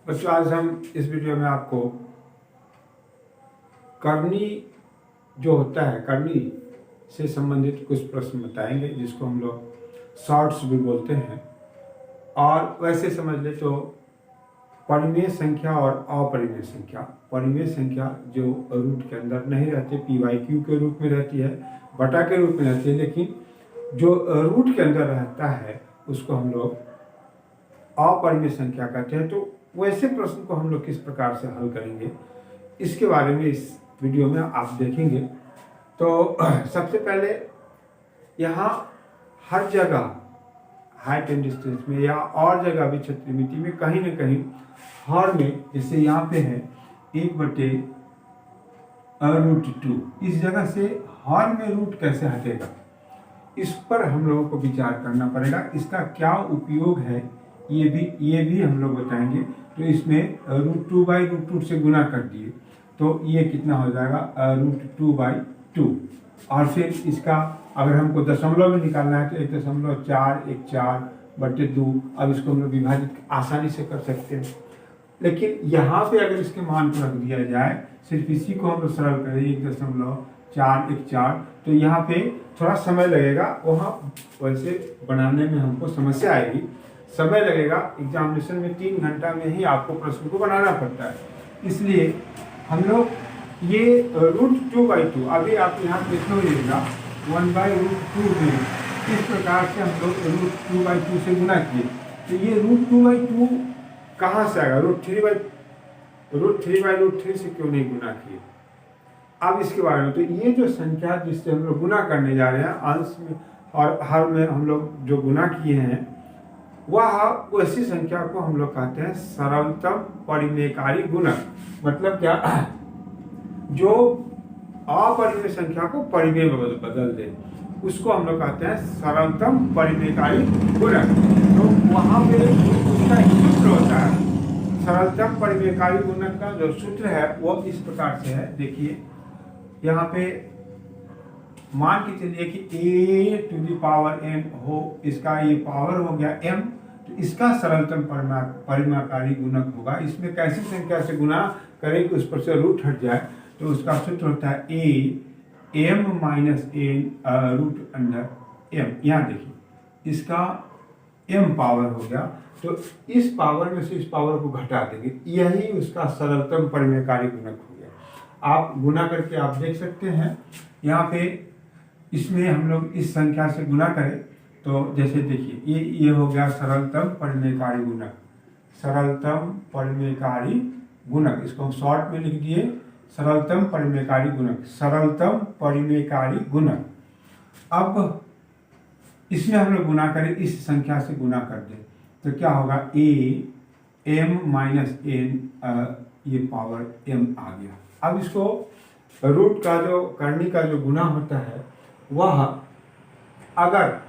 बच्चों, आज हम इस वीडियो में आपको करनी जो होता है, करनी से संबंधित कुछ प्रश्न बताएंगे, जिसको हम लोग शॉर्ट्स भी बोलते हैं। और वैसे समझ ले तो परिमेय संख्या और अपरिमेय संख्या, परिमेय संख्या जो रूट के अंदर नहीं रहती, PYQ के रूप में रहती है, बटा के रूप में रहती है, लेकिन जो रूट के अंदर रहता है उसको हम लोग अपरिमेय संख्या कहते हैं। तो वैसे प्रश्न को हम लोग किस प्रकार से हल करेंगे, इसके बारे में इस वीडियो में आप देखेंगे। तो सबसे पहले यहाँ हर जगह हाइट एंड डिस्टेंस में या और जगह भी क्षेत्रमिति में कहीं न कहीं हर में, जैसे यहाँ पे है 1/√2, इस जगह से हर में रूट कैसे हटेगा, इस पर हम लोगों को विचार करना पड़ेगा। इसका क्या उपयोग है ये भी हम लोग बताएंगे। तो इसमें √2/√2 से गुना कर दिए तो ये कितना हो जाएगा, √2/2। और फिर इसका अगर हमको दशमलव में निकालना है तो 1.414/2। अब इसको हम लोग विभाजित आसानी से कर सकते हैं, लेकिन यहाँ पे अगर इसके मान को रख दिया जाए, सिर्फ इसी को हम लोग सरल करें 1.414, तो यहाँ पे थोड़ा समय लगेगा। वहाँ वैसे बनाने में हमको समस्या आएगी, समय लगेगा। एग्जामिनेशन में 3 घंटा में ही आपको प्रश्न को बनाना पड़ता है। इसलिए हम लोग ये √2/2, अभी आप यहाँ देखोगे 1/√2 में इस प्रकार से हम लोग √2/2 से गुना किए, तो ये √2/2 कहाँ से आएगा, √3/√3 से क्यों नहीं गुना किए। अब इसके बारे में, तो ये जो संख्या जिससे हम लोग गुना करने जा रहे हैं, अंश में और हर में हम लोग जो गुना किए हैं, वह वैसी संख्या को हम लोग कहते हैं सरलतम परिमेयकारी गुणक। मतलब क्या, जो अपरिमेय संख्या को परिमेय में बदल दे, उसको हम लोग कहते हैं सरलतम परिमेयकारी गुणक। तो वहाँ पे उसका सूत्र होता है, सरलतम परिमेयकारी गुणक का जो सूत्र है वो इस प्रकार से है। देखिए यहाँ पे मान के चलिए कि a⁴n हो, इसका ये पावर हो गया m, तो इसका सरलतम परिमेयकारी गुणक होगा। इसमें कैसी संख्या से गुना करें कि उस पर से रूट हट जाए, तो उसका सूत्र होता है am - n √m। यहाँ देखिए इसका m पावर हो गया, तो इस पावर में से इस पावर को घटा देंगे, यही उसका सरलतम परिमेयकारी गुणक हो गया। आप गुना करके आप देख सकते हैं। यहाँ पे इसमें हम लोग इस संख्या से गुना करें तो जैसे देखिए ये हो गया सरलतम परिमेयकारी गुणक, सरलतम परिमेयकारी गुणक। इसको हम शॉर्ट में लिख दिए सरलतम परिमेयकारी गुणक, सरलतम परिमेयकारी गुणक। अब इसमें हम लोग गुना करें, इस संख्या से गुना कर दें तो क्या होगा, am - n, ये पावर m आ गया। अब इसको रूट का जो करनी का जो गुना होता है, वह अगर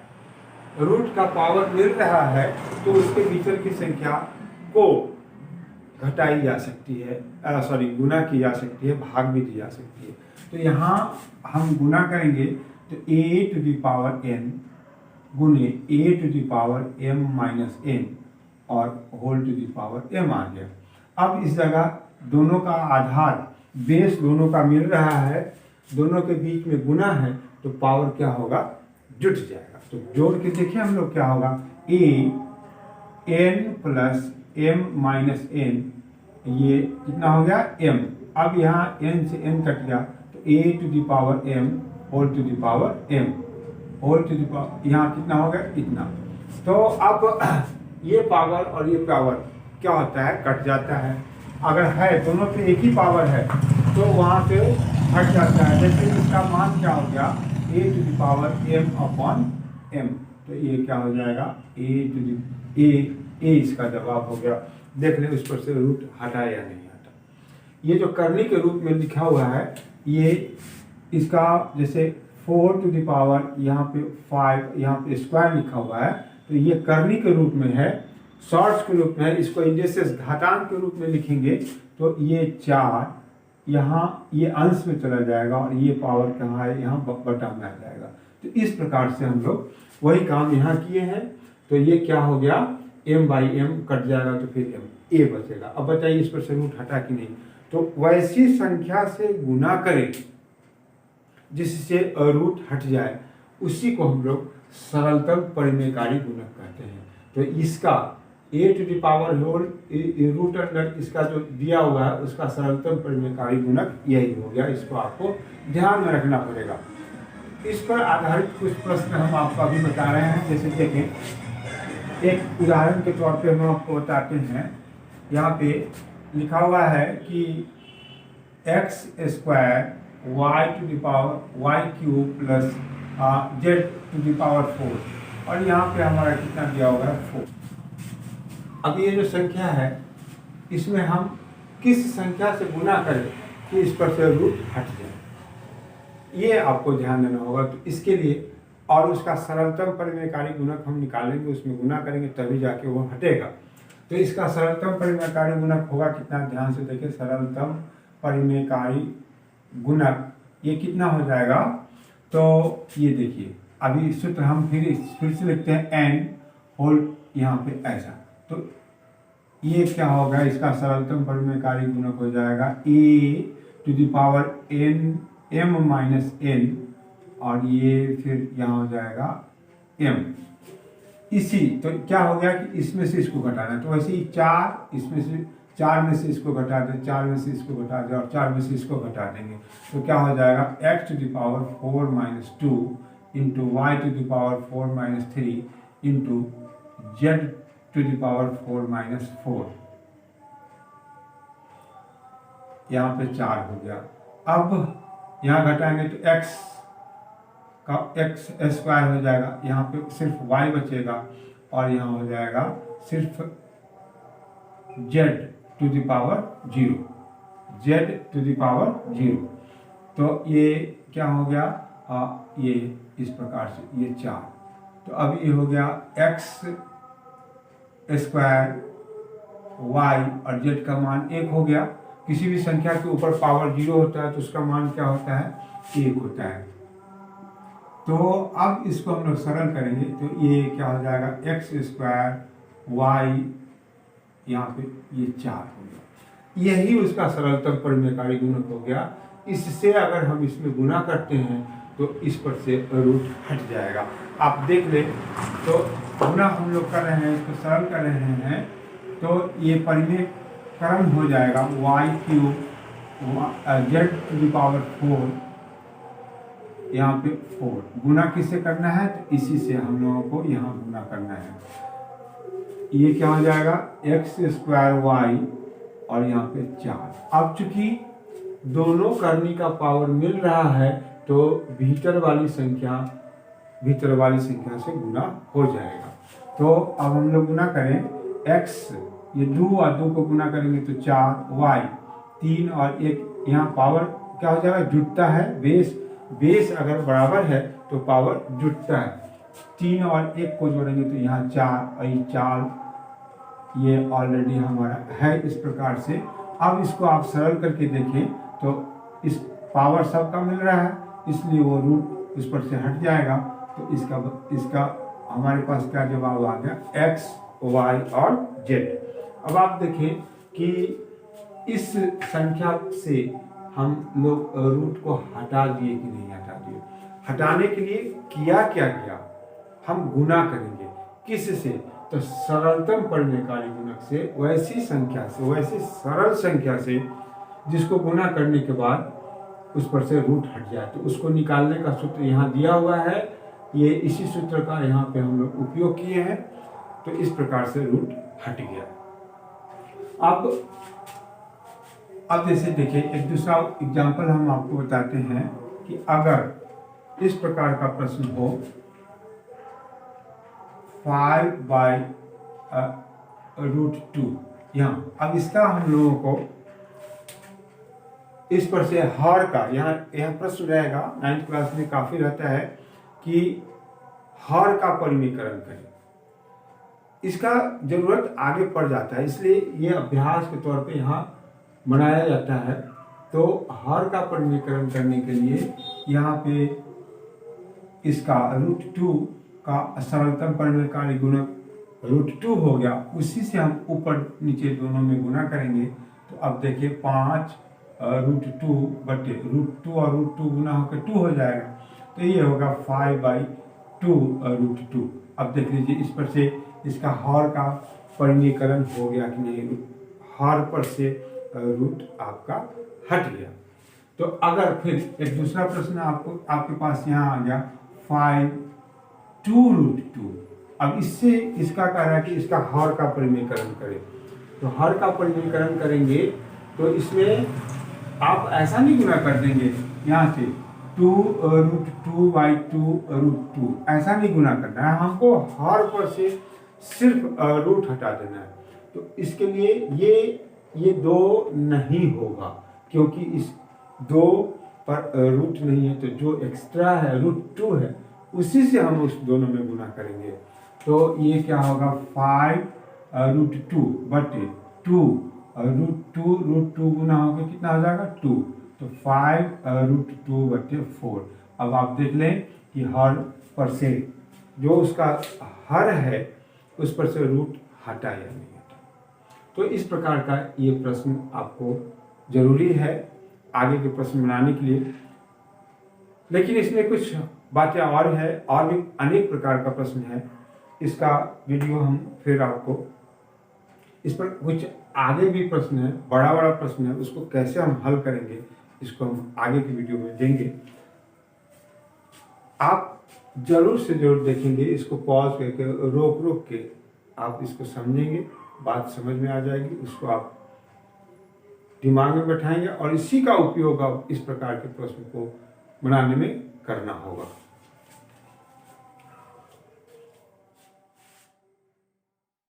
रूट का पावर मिल रहा है तो उसके भीतर की संख्या को घटाई जा सकती है, गुना की जा सकती है, भाग भी दी जा सकती है। तो यहाँ हम गुना करेंगे तो a⁴n गुने a⁻m-n और m आ गया। अब इस जगह दोनों का आधार बेस दोनों का मिल रहा है, दोनों के बीच में गुना है, तो पावर क्या होगा, जुट जाएगा। तो जोड़ के देखिए हम लोग क्या होगा, an + m - n, ये कितना हो गया m। अब यहाँ n से n कट गया तो a⁻m यहाँ कितना हो गया, इतना। तो अब ये पावर और ये पावर क्या होता है, कट जाता है। अगर है दोनों पे एक ही पावर है तो वहाँ पे हट जाता है। जैसे इसका मान क्या हो गया, a⁻m/m, तो ये क्या हो जाएगा, a इसका जवाब हो गया। देख लें उस पर से रूट हटा या नहीं हटा। ये जो करनी के रूप में लिखा हुआ है, ये इसका जैसे 4⁻, यहाँ पे 5, यहाँ पे स्क्वायर लिखा हुआ है, तो ये करनी के रूप में है, शॉर्ट्स के रूप में है। इसको इंडेक्सेस घातांक के रूप में लिखेंगे तो ये 4 यहाँ ये अंश में चला जाएगा और ये पावर कहाँ है, यहाँ बटा में आ जाएगा। तो इस प्रकार से हम लोग वही काम यहाँ किए हैं। तो ये क्या हो गया, m/m कट जाएगा तो फिर m। ए बचेगा। अब बताइए इस पर से रूट हटा कि नहीं। तो वैसी संख्या से गुना करें जिससे रूट हट जाए, उसी को हम लोग सरलतम परिमेयकारी गुणक कहते हैं। तो इसका a to the power whole root under इसका जो दिया हुआ है उसका सरलतम परिमेयकारी गुणक यही हो गया। इसको आपको ध्यान में रखना पड़ेगा। इस पर आधारित कुछ प्रश्न हम आपको अभी बता रहे हैं। जैसे देखें, एक उदाहरण के तौर पे हम आपको बताते हैं। यहाँ पे लिखा हुआ है कि x square y to the power y cube plus z to the power 4, और यहाँ पे हमारा कितना दिया होगा 4। अब ये जो संख्या है इसमें हम किस संख्या से गुना करें कि इस पर से रूट हट जाए, ये आपको ध्यान देना होगा। तो इसके लिए और उसका सरलतम परिमेयकारी गुणक हम निकालेंगे, उसमें गुना करेंगे तभी जाके वो हटेगा। तो इसका सरलतम परिमेयकारी गुणक होगा कितना, ध्यान से देखिए। सरलतम परिमेयकारी गुणक ये कितना हो जाएगा, तो ये देखिए अभी सूत्र हम फिर से लिखते हैं एन होल यहाँ पे ऐसा। तो ये क्या होगा, इसका सरलतम परिमेयकारी गुणक हो जाएगा a to the power n m minus n, और ये फिर यहाँ हो जाएगा एम। इसी तो क्या हो गया कि इसमें से इसको घटाना है, तो वैसे ही 4 इसमें से 4 में से इसको घटा दें, 4 में से इसको घटा दें और 4 में से इसको घटा देंगे। तो क्या हो जाएगा x to the power 4 minus 2 into y to the power 4 minus 3 into z to the power 4 minus 4। यहाँ पे 4 हो गया। अब यहाँ घटाएंगे तो x का एक्स स्क्वायर हो जाएगा, यहाँ पे सिर्फ y बचेगा, और यहाँ हो जाएगा सिर्फ z to the power 0, z to the power 0। तो ये क्या हो गया, ये इस प्रकार से ये 4। तो अब ये हो गया x स्क्वायर y और z का मान 1 हो गया। किसी भी संख्या के ऊपर पावर 0 होता है तो उसका मान क्या होता है, 1 होता है। तो अब इसको हम लोग सरल करेंगे तो ये क्या हो जाएगा एक्स स्क्वायर वाई, यहाँ पे ये 4 हो गया। यही उसका सरलतम परिमेयकारी गुणक हो गया। इससे अगर हम इसमें गुना करते हैं तो इस पर से रूट हट जाएगा। आप देख ले, तो गुना हम लोग कर रहे हैं, इसको सरल कर रहे हैं, तो ये परिमेयकरण हो जाएगा y cube z to the power 4, यहाँ पे 4। गुना किससे करना है, तो इसी से हम लोगों को यहाँ गुना करना है। ये क्या हो जाएगा एक्स स्क्वायर वाई और यहाँ पे 4। अब चूंकि दोनों करनी का पावर मिल रहा है तो भीतर वाली संख्या से गुना हो जाएगा। तो अब हम लोग गुना करें x, ये 2 और 2 को गुना करेंगे तो 4, y 3 और 1, यहाँ पावर क्या हो जाएगा, जुटता है। बेस अगर बराबर है तो पावर जुटता है। 3 और 1 को जोड़ेंगे तो यहाँ 4 और ये 4, ये ऑलरेडी हमारा है। इस प्रकार से अब इसको आप सरल करके देखें तो इस पावर सबका मिल रहा है, इसलिए वो रूट उस पर से हट जाएगा। तो इसका हमारे पास क्या जवाब आ गया, x, y और z। अब आप देखें कि इस संख्या से हम लोग रूट को हटा दिए कि नहीं हटा दिए। हटाने के लिए किया क्या गया, हम गुना करेंगे किससे, तो सरलतम परिमेयकारी गुणक से, वैसी सरल संख्या से जिसको गुना करने के बाद उस पर से रूट हट जाए। तो उसको निकालने का सूत्र यहाँ दिया हुआ है, ये इसी सूत्र का यहाँ पे हम लोग उपयोग किए हैं। तो इस प्रकार से रूट हट गया। अब जैसे देखिए एक दूसरा एग्जाम्पल हम आपको बताते हैं कि अगर इस प्रकार का प्रश्न हो 5/√2 यहाँ। अब इसका हम लोगों को इस पर से हर का यहाँ प्रश्न रहेगा, 9th क्लास में काफी रहता है कि हर का परिमेयकरण करें। इसका जरूरत आगे पड़ जाता है, इसलिए ये अभ्यास के तौर पे यहाँ बनाया जाता है। तो हर का परिमेयकरण करने के लिए यहाँ पे इसका √2 का सरलतम परिमेयकारी गुणक √2 हो गया, उसी से हम ऊपर नीचे दोनों में गुना करेंगे। तो अब देखिए 5 √2 बटे √2 और √2 गुना होकर 2 हो जाएगा, तो ये होगा 5/2 √2। अब देख लीजिए इस पर से इसका हर का परिमीकरण हो गया कि नहीं, हर पर से रूट आपका हट गया। तो अगर फिर एक दूसरा प्रश्न आपके पास यहाँ आ गया 5/2 √2। अब इससे इसका कह रहा है कि इसका हर का परिमीकरण करें, तो हर का परिमीकरण करेंगे तो इसमें आप ऐसा नहीं गुना कर देंगे यहाँ से 2 √2/2 √2, ऐसा नहीं गुना करना है, हमको हर पर से सिर्फ रूट हटा देना है। तो इसके लिए ये 2 नहीं होगा, क्योंकि इस 2 पर रूट नहीं है, तो जो एक्स्ट्रा है √2 है उसी से हम उस दोनों में गुना करेंगे। तो ये क्या होगा 5/2 बटे 2 √2 गुना होगा कितना हो जाएगा 2, तो 5/2 बटे 4। अब आप देख लें कि हर पर से जो उसका हर है उस पर से रूट हटा या नहीं हटा। तो इस प्रकार का ये प्रश्न आपको जरूरी है आगे के प्रश्न बनाने के लिए। लेकिन इसमें कुछ बातें और है, और भी अनेक प्रकार का प्रश्न है, इसका वीडियो हम फिर आपको, इस पर कुछ आगे भी प्रश्न है, बड़ा बड़ा प्रश्न है, उसको कैसे हम हल करेंगे इसको हम आगे की वीडियो में देंगे। आप जरूर से जरूर देखेंगे, इसको पॉज करके रोक के आप इसको समझेंगे, बात समझ में आ जाएगी, उसको आप दिमाग में बैठाएंगे और इसी का उपयोग आप इस प्रकार के प्रश्न को बनाने में करना होगा।